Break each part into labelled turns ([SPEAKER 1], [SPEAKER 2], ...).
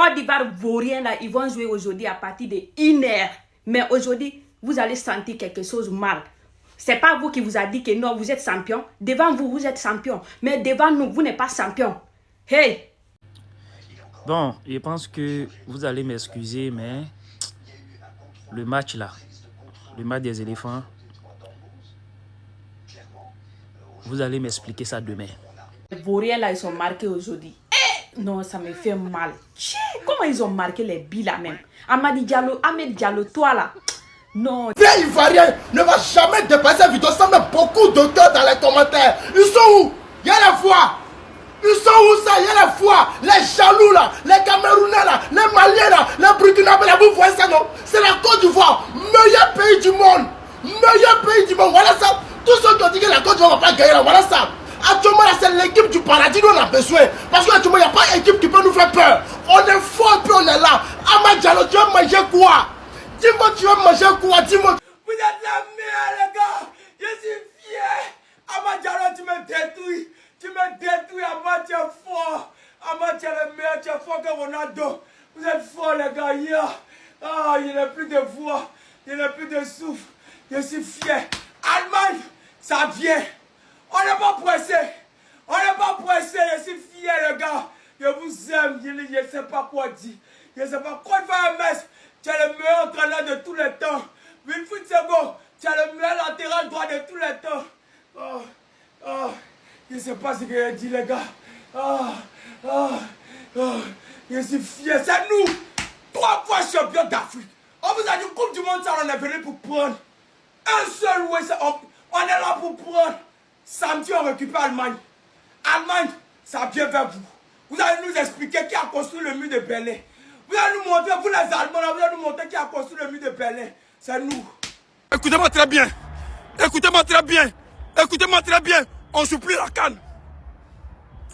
[SPEAKER 1] Côte d'Ivoire, Vaurien, là, ils vont jouer aujourd'hui à partir de 1h. Mais aujourd'hui, vous allez sentir quelque chose mal. C'est pas vous qui vous a dit que non, vous êtes champion. Devant vous, vous êtes champion. Mais devant nous, vous n'êtes pas champion. Hey!
[SPEAKER 2] Bon, je pense que vous allez m'excuser, mais le match là, le match des éléphants, vous allez m'expliquer ça demain.
[SPEAKER 1] Les Vauriens là, ils sont marqués aujourd'hui. Non, ça me fait mal. Comment ils ont marqué les billes là même? Ahmed Diallo, toi là. Non.
[SPEAKER 3] Les Ivoiriens ne va jamais dépasser Vito. Ça met beaucoup d'auteurs dans les commentaires. Ils sont où? Il y a la foi. Ils sont où ça? Il y a la foi. Les jaloux là, les Camerounais là, les Maliens là, les Burkinabés là, vous voyez ça non? C'est la Côte d'Ivoire, meilleur pays du monde. Meilleur pays du monde. Voilà ça. Tous ceux qui ont dit que la Côte d'Ivoire ne va pas gagner là, voilà ça. Actuellement là, c'est l'équipe du paradis dont on a besoin. Parce qu'actuellement, il n'y a pas d'équipe qui peut nous faire peur. On est fort et puis on est là. Ahmed Diallo, tu vas manger quoi? Dis-moi, tu vas manger quoi? Dis-moi.
[SPEAKER 4] Vous êtes la meilleure, les gars. Je suis fier. Ahmed Diallo, tu me détruis. Tu me détruis. Ahmed, tu es fort. Ahmed, tu es le meilleur. Tu es fort que Ronaldo. Vous êtes forts, les gars. Yeah. Ah, il n'y a plus de voix. Il n'y a plus de souffle. Je suis fier. Allemagne, ça vient. On n'est pas pressé. On n'est pas pressé. Je suis fier, les gars. Je vous aime. Je ne sais pas quoi dire. Je ne sais pas quoi faire, MS. Tu es le meilleur entraîneur de tous les temps. Wilfried Sego, tu es le meilleur latéral droit de tous les temps. Je ne sais pas ce que j'ai dit, les gars. Je suis fier. C'est nous. 3 fois champions d'Afrique. On vous a dit Coupe du Monde, ça, on est venu pour prendre. Un seul, ouais, on est là pour prendre. Samedi, on récupère Allemagne. Allemagne, ça vient vers vous. Vous allez nous expliquer qui a construit le mur de Berlin. Vous allez nous montrer, vous les Allemands, vous allez nous montrer qui a construit le mur de Berlin. C'est nous.
[SPEAKER 3] Écoutez-moi très bien. Écoutez-moi très bien. Écoutez-moi très bien. On ne joue plus la canne.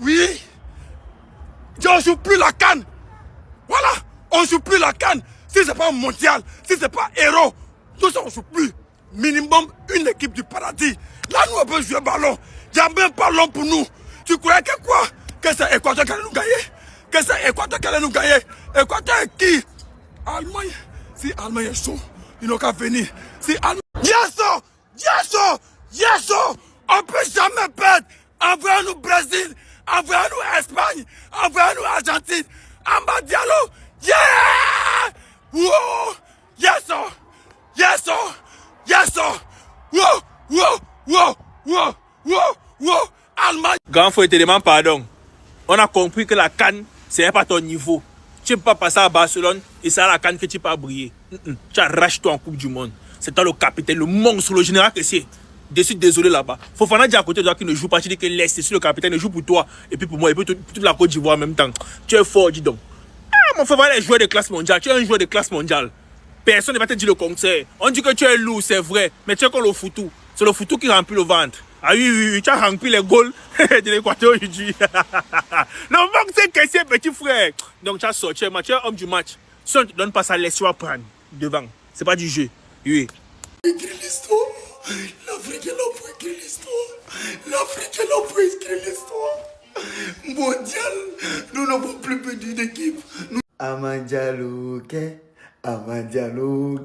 [SPEAKER 3] Oui. On ne joue plus la canne. Voilà. On ne joue plus la canne. Si ce n'est pas mondial, si ce n'est pas héros, tout ça on ne joue plus. Minimum une équipe du paradis. Là, nous, on peut jouer ballon. Il n'y a même pas l'homme pour nous. Tu croyais que quoi? Que c'est Équateur qui allait nous gagner? Que c'est Équateur qui allait nous gagner? Équateur qui? Allemagne. Si Allemagne est chaud, ils n'ont qu'à venir. Si Allemagne... Yes, sir! Yes, sir! Yes, sir! On ne peut jamais perdre. Envoyez-nous Brésil. Envoyez-nous Espagne. Envoyez-nous Argentine. Ahmed Diallo. Yeah! Whoa! Yes, sir! Yes, sir! Yes, sir! Wow! Wow! Wow! Wow! Wow! Wow! Allemagne!
[SPEAKER 5] Grand frère, te demande pardon. On a compris que la canne, ce n'est pas ton niveau. Tu ne peux pas passer à Barcelone et c'est à la canne que tu peux briller. Tu arraches toi en Coupe du Monde. C'est toi le capitaine, le monstre, le général que c'est. Je suis désolé là-bas. Fofana dit à côté de toi qui ne joue pas. Tu dis que laisse, c'est le capitaine, il joue pour toi. Et puis pour moi, et puis pour toute la Côte d'Ivoire en même temps. Tu es fort, dis donc. Ah, mon frère, voilà les joueurs de classe mondiale. Tu es un joueur de classe mondiale. Personne ne va te dire le contraire. On dit que tu es lourd, c'est vrai. Mais tu es comme le foutou. C'est le foutou qui remplit le ventre. Ah oui, tu as rempli les goals de l'Équateur aujourd'hui. Non, donc c'est que c'est petit frère. Donc tu as sorti un match, tu es homme du match. Si on ne te donne pas ça, laisse-toi prendre devant. C'est pas du jeu. Oui.
[SPEAKER 3] Écrire l'histoire. L'Afrique est là pour écrire l'histoire. L'Afrique est là pour écrire l'histoire. Mondial, nous n'avons plus perdu d'équipe. Ahmed Diallo, Ahmed Diallo,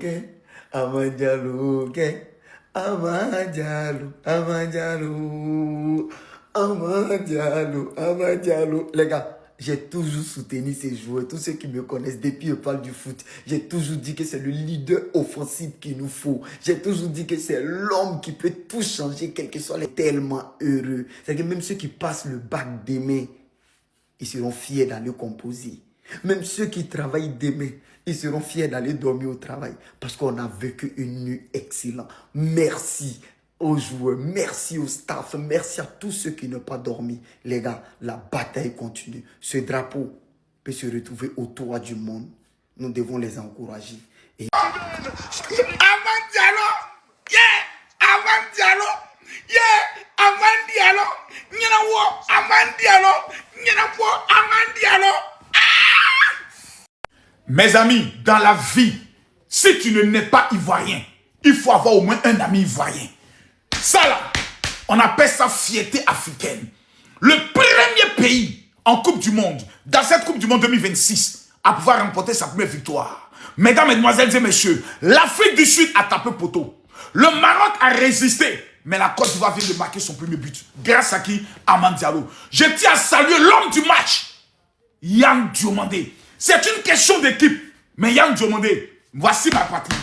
[SPEAKER 3] Ahmed Diallo, Ahmed Diallo, Ahmed Diallo, Ahmed Diallo, Ahmed Diallo. Les gars, j'ai toujours soutenu ces joueurs. Tous ceux qui me connaissent depuis je parle du foot, j'ai toujours dit que c'est le leader offensif qu'il nous faut. J'ai toujours dit que c'est l'homme qui peut tout changer, quel que soit les tellement heureux. C'est que même ceux qui passent le bac demain, ils seront fiers d'aller composer. Même ceux qui travaillent demain, ils seront fiers d'aller dormir au travail parce qu'on a vécu une nuit excellente. Merci aux joueurs, merci au staff, merci à tous ceux qui n'ont pas dormi. Les gars, la bataille continue. Ce drapeau peut se retrouver au toit du monde. Nous devons les encourager. Et... Ahmed Diallo, yeah! Ahmed Diallo, yeah! Ahmed Diallo, Ahmed Diallo, Ahmed Diallo.
[SPEAKER 6] Mes amis, dans la vie, si tu ne n'es pas ivoirien, il faut avoir au moins un ami ivoirien. Ça là, on appelle ça fierté africaine. Le premier pays en Coupe du Monde, dans cette Coupe du Monde 2026, à pouvoir remporter sa première victoire. Mesdames, Mesdemoiselles et Messieurs, l'Afrique du Sud a tapé poteau. Le Maroc a résisté. Mais la Côte d'Ivoire vient de marquer son premier but. Grâce à qui? Amad Diallo. Je tiens à saluer l'homme du match, Yan Diomandé. C'est une question d'équipe. Mais Yan Diomandé, voici ma patrie.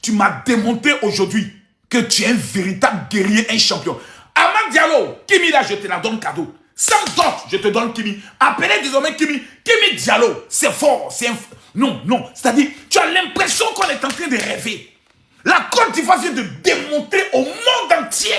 [SPEAKER 6] Tu m'as démontré aujourd'hui que tu es un véritable guerrier, un champion. Amad Diallo, Kimi là, je te la donne cadeau. Sans doute, je te donne Kimi. Appelez désormais Kimi. Kimi Diallo, c'est fort. Non. C'est-à-dire, tu as l'impression qu'on est en train de rêver. La Côte d'Ivoire vient de démontrer au monde entier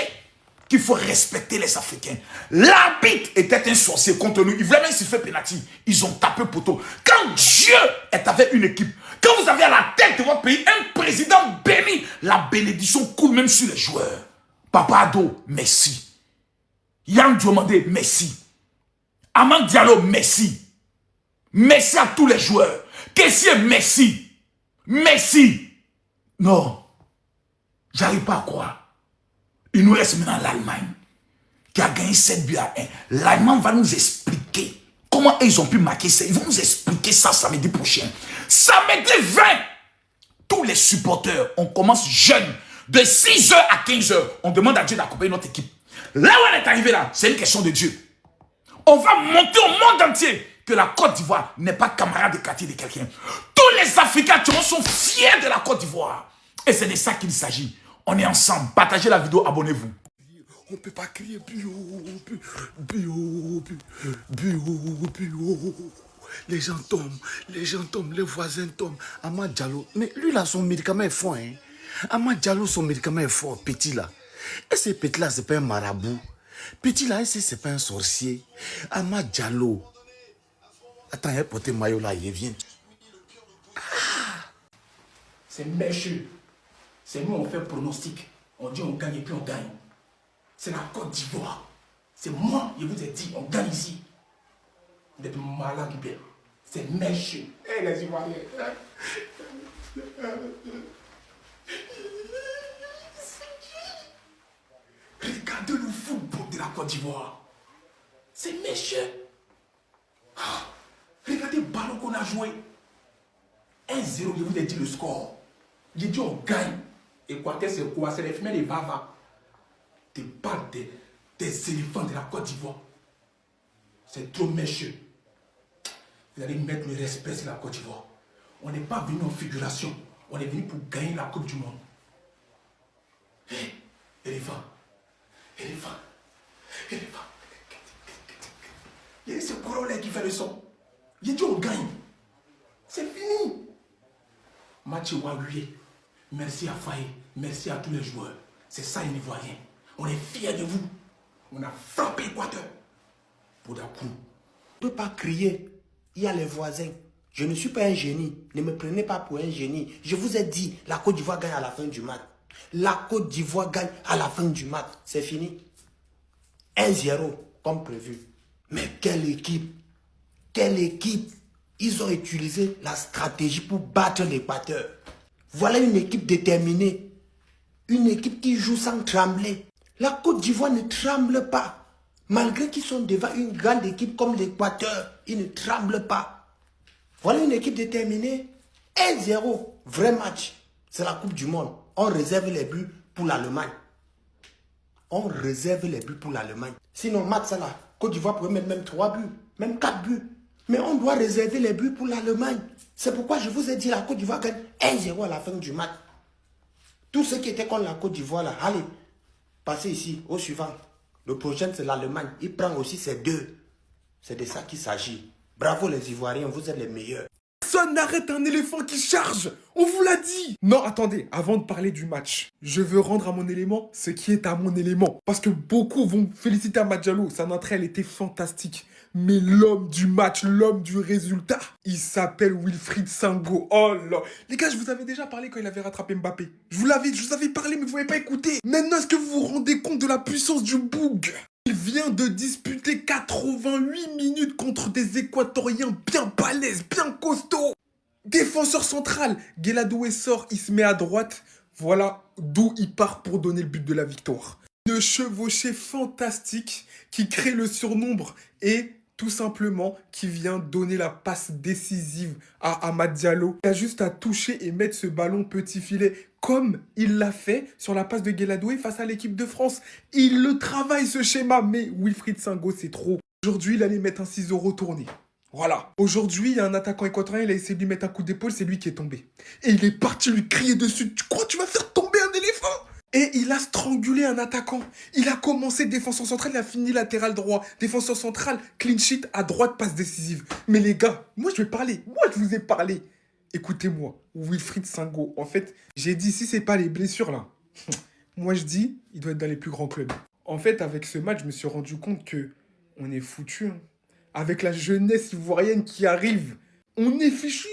[SPEAKER 6] qu'il faut respecter les Africains. L'arbitre était un sorcier contre nous. Il voulait même s'il fait pénalty. Ils ont tapé poteau. Quand Dieu est avec une équipe, quand vous avez à la tête de votre pays un président béni, la bénédiction coule même sur les joueurs. Papa Ado, merci. Yan Diomandé, merci. Amad Diallo, merci. Merci à tous les joueurs. Kessié, merci. Merci. Non. J'arrive pas à croire. Il nous reste maintenant l'Allemagne qui a gagné 7 buts à 1. L'Allemagne va nous expliquer comment ils ont pu marquer ça. Ils vont nous expliquer ça samedi prochain. Samedi 20, tous les supporters, on commence jeune, de 6h à 15h. On demande à Dieu d'accompagner notre équipe. Là où on est arrivé là, c'est une question de Dieu. On va monter au monde entier que la Côte d'Ivoire n'est pas camarade de quartier de quelqu'un. Tous les Africains sont fiers de la Côte d'Ivoire. Et c'est de ça qu'il s'agit. On est ensemble. Partagez la vidéo, abonnez-vous.
[SPEAKER 3] On ne peut pas crier plus haut, plus haut, plus haut. Les gens tombent, les voisins tombent. Amad Diallo, mais lui là, son médicament est fort. Hein? Amad Diallo, son médicament est fort, petit là. Et ce petit là, c'est pas un marabout. Petit là, c'est pas un sorcier. Amad Diallo. Attends, il a porté maillot là, il vient.
[SPEAKER 4] C'est mécheux. C'est nous, on fait pronostic. On dit on gagne et puis on gagne. C'est la Côte d'Ivoire. C'est moi, je vous ai dit, on gagne ici. Vous êtes malades bien. C'est mécheux. Eh les Ivoiriens. Regardez le football de la Côte d'Ivoire. C'est mécheux. Regardez le ballon qu'on a joué. 1-0, je vous ai dit le score. J'ai dit on gagne. Et quoi que c'est quoi? C'est les femelles des Vava. Des balles des éléphants de la Côte d'Ivoire. C'est trop mécheux. Vous allez mettre le respect sur la Côte d'Ivoire. On n'est pas venu en figuration. On est venu pour gagner la Coupe du Monde. Hé, éléphant. Il y a ce gros-là qui fait le son. J'ai dit on gagne. C'est fini. Mathieu Waouye, merci à Faye, merci à tous les joueurs. C'est ça les Ivoiriens. On est fiers de vous. On a frappé l'Équateur. Poudakou.
[SPEAKER 3] On ne peut pas crier. Il y a les voisins. Je ne suis pas un génie. Ne me prenez pas pour un génie. Je vous ai dit, la Côte d'Ivoire gagne à la fin du match. La Côte d'Ivoire gagne à la fin du match. C'est fini. 1-0, comme prévu. Mais quelle équipe! Quelle équipe! Ils ont utilisé la stratégie pour battre l'Équateur. Voilà une équipe déterminée. Une équipe qui joue sans trembler. La Côte d'Ivoire ne tremble pas. Malgré qu'ils sont devant une grande équipe comme l'Équateur, ils ne tremblent pas. Voilà une équipe déterminée. 1-0, vrai match. C'est la Coupe du Monde. On réserve les buts pour l'Allemagne. On réserve les buts pour l'Allemagne. Sinon, match ça là, Côte d'Ivoire pourrait mettre même 3 buts, même 4 buts. Mais on doit réserver les buts pour l'Allemagne. C'est pourquoi je vous ai dit la Côte d'Ivoire gagne 1-0 à la fin du match. Tous ceux qui étaient contre la Côte d'Ivoire là, allez, passez ici au suivant. Le prochain c'est l'Allemagne. Il prend aussi ces deux. C'est de ça qu'il s'agit. Bravo les Ivoiriens, vous êtes les meilleurs.
[SPEAKER 7] Personne n'arrête un éléphant qui charge. On vous l'a dit. Non, attendez, avant de parler du match, je veux rendre à mon élément ce qui est à mon élément. Parce que beaucoup vont féliciter Amad Diallo. Son entrée, elle était fantastique. Mais l'homme du match, l'homme du résultat, il s'appelle Wilfried Sango. Oh là. Les gars, je vous avais déjà parlé quand il avait rattrapé Mbappé. Je vous avais parlé, mais vous n'avez pas écouté. Maintenant, est-ce que vous vous rendez compte de la puissance du boug? Il vient de disputer 88 minutes contre des Équatoriens bien balèzes, bien costauds. Défenseur central, Gueladoué sort, il se met à droite. Voilà d'où il part pour donner le but de la victoire. Une chevauchée fantastique qui crée le surnombre et Tout simplement, qui vient donner la passe décisive à Amad Diallo. Il a juste à toucher et mettre ce ballon petit filet, comme il l'a fait sur la passe de Gueladoué face à l'équipe de France. Il le travaille, ce schéma, mais Wilfried Singo, c'est trop. Aujourd'hui, il allait mettre un ciseau retourné. Voilà. Aujourd'hui, il y a un attaquant équatorien, il a essayé de lui mettre un coup d'épaule, c'est lui qui est tombé. Et il est parti lui crier dessus. Tu crois que tu vas faire tomber un éléphant? Et il a strangulé un attaquant. Il a commencé défenseur central, il a fini latéral droit. Défenseur central, clean sheet, à droite, passe décisive. Mais les gars, moi je vais parler. Moi je vous ai parlé. Écoutez-moi, Wilfried Singo. En fait, j'ai dit si c'est pas les blessures là. Moi je dis, il doit être dans les plus grands clubs. En fait, avec ce match, je me suis rendu compte que on est foutu. Hein. Avec la jeunesse ivoirienne qui arrive, on est fichu.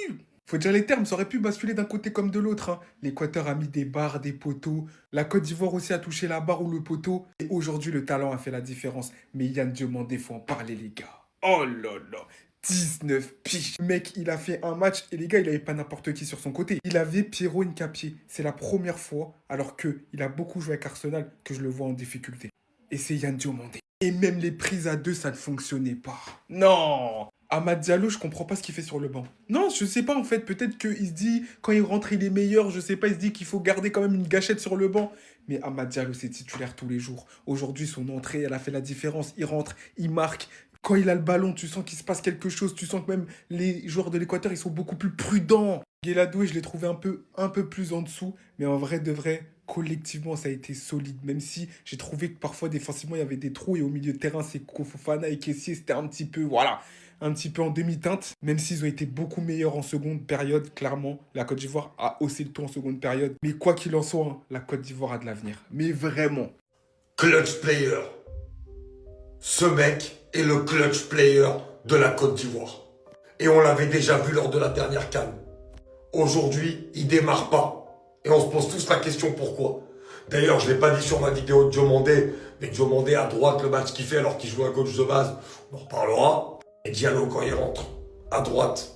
[SPEAKER 7] Faut dire les termes, ça aurait pu basculer d'un côté comme de l'autre. Hein. L'Équateur a mis des barres, des poteaux. La Côte d'Ivoire aussi a touché la barre ou le poteau. Et aujourd'hui, le talent a fait la différence. Mais Yann Diomandé, faut en parler, les gars. Oh là là, 19 piges. Mec, il a fait un match et les gars, il avait pas n'importe qui sur son côté. Il avait Pierrot Nkapié. C'est la première fois, alors qu'il a beaucoup joué avec Arsenal, que je le vois en difficulté. Et c'est Yann Diomandé. Et même les prises à deux, ça ne fonctionnait pas. Non! Amad Diallo, je comprends pas ce qu'il fait sur le banc. Non, je sais pas en fait. Peut-être qu'il se dit, quand il rentre, il est meilleur. Je sais pas, il se dit qu'il faut garder quand même une gâchette sur le banc. Mais Amad Diallo, c'est titulaire tous les jours. Aujourd'hui, son entrée, elle a fait la différence. Il rentre, il marque. Quand il a le ballon, tu sens qu'il se passe quelque chose. Tu sens que même les joueurs de l'Équateur, ils sont beaucoup plus prudents. Gueladoué, je l'ai trouvé un peu plus en dessous. Mais en vrai de vrai, collectivement, ça a été solide. Même si j'ai trouvé que parfois, défensivement, il y avait des trous. Et au milieu de terrain, c'est Fofana et Kessié. C'était un petit peu, voilà, un petit peu en demi-teinte. Même s'ils ont été beaucoup meilleurs en seconde période, clairement. La Côte d'Ivoire a haussé le ton en seconde période. Mais quoi qu'il en soit, hein, la Côte d'Ivoire a de l'avenir. Mais vraiment.
[SPEAKER 3] Clutch player. Ce mec est le clutch player de la Côte d'Ivoire. Et on l'avait déjà vu lors de la dernière CAN. Aujourd'hui, il démarre pas. Et on se pose tous la question pourquoi. D'ailleurs, je ne l'ai pas dit sur ma vidéo de Diomandé, mais Diomandé à droite, le match qu'il fait alors qu'il joue à gauche de base, on en reparlera. Et Diallo, quand il rentre à droite,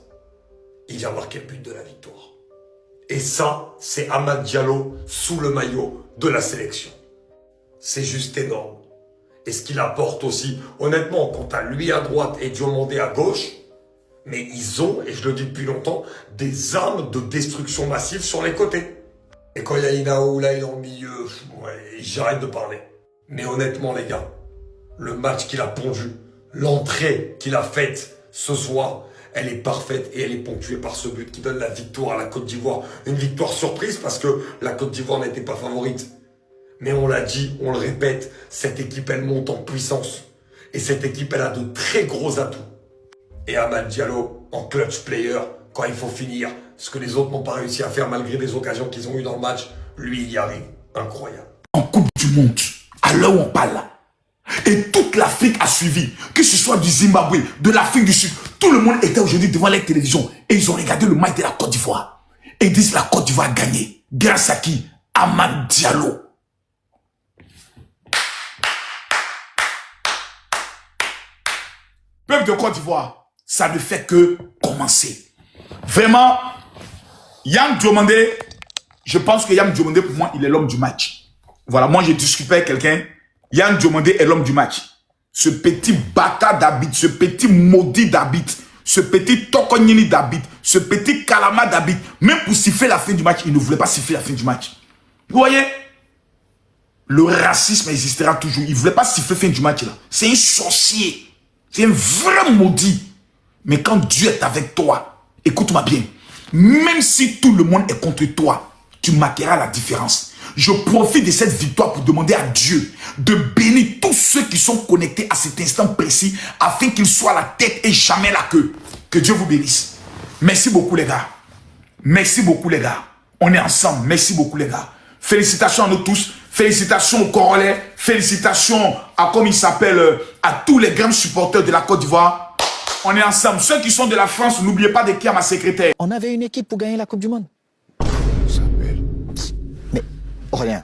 [SPEAKER 3] il vient marquer le but de la victoire. Et ça, c'est Amad Diallo sous le maillot de la sélection. C'est juste énorme. Et ce qu'il apporte aussi, honnêtement, quant à lui à droite et Diomandé à gauche, mais ils ont, et je le dis depuis longtemps, des armes de destruction massive sur les côtés. Et quand il y a Inao là, il est dans le milieu, ouais, j'arrête de parler. Mais honnêtement, les gars, le match qu'il a pondu, l'entrée qu'il a faite ce soir, elle est parfaite et elle est ponctuée par ce but qui donne la victoire à la Côte d'Ivoire. Une victoire surprise parce que la Côte d'Ivoire n'était pas favorite. Mais on l'a dit, on le répète, cette équipe, elle monte en puissance. Et cette équipe, elle a de très gros atouts. Et Amad Diallo, en clutch player, quand il faut finir, ce que les autres n'ont pas réussi à faire malgré des occasions qu'ils ont eues dans le match, lui, il y arrive. Incroyable.
[SPEAKER 6] En Coupe du Monde, à l'heure où on parle, et toute l'Afrique a suivi, que ce soit du Zimbabwe, de l'Afrique du Sud, tout le monde était aujourd'hui devant la télévision et ils ont regardé le match de la Côte d'Ivoire. Et ils disent la Côte d'Ivoire a gagné. Grâce à qui? Amad Diallo. Peuple de Côte d'Ivoire, ça ne fait que commencer. Vraiment, Yann Diomandé, je pense que Yann Diomandé, pour moi, il est l'homme du match. Voilà, moi, j'ai discuté avec quelqu'un. Yann Diomandé est l'homme du match. Ce petit bâtard d'habit, ce petit maudit d'habit, ce petit tokonini d'habit, ce petit calama d'habit, même pour siffler la fin du match, il ne voulait pas siffler la fin du match. Vous voyez? Le racisme existera toujours. Il ne voulait pas siffler la fin du match là. C'est un sorcier. C'est un vrai maudit. Mais quand Dieu est avec toi, écoute-moi bien, même si tout le monde est contre toi, tu marqueras la différence. Je profite de cette victoire pour demander à Dieu de bénir tous ceux qui sont connectés à cet instant précis afin qu'ils soient la tête et jamais la queue. Que Dieu vous bénisse. Merci beaucoup les gars. Merci beaucoup les gars. On est ensemble. Merci beaucoup les gars. Félicitations à nous tous. Félicitations aux Congolais. Félicitations à, comme il s'appelle, à tous les grands supporters de la Côte d'Ivoire. On est ensemble. Ceux qui sont de la France, n'oubliez pas d'écrire à ma secrétaire.
[SPEAKER 8] On avait une équipe pour gagner la Coupe du Monde. Mais rien.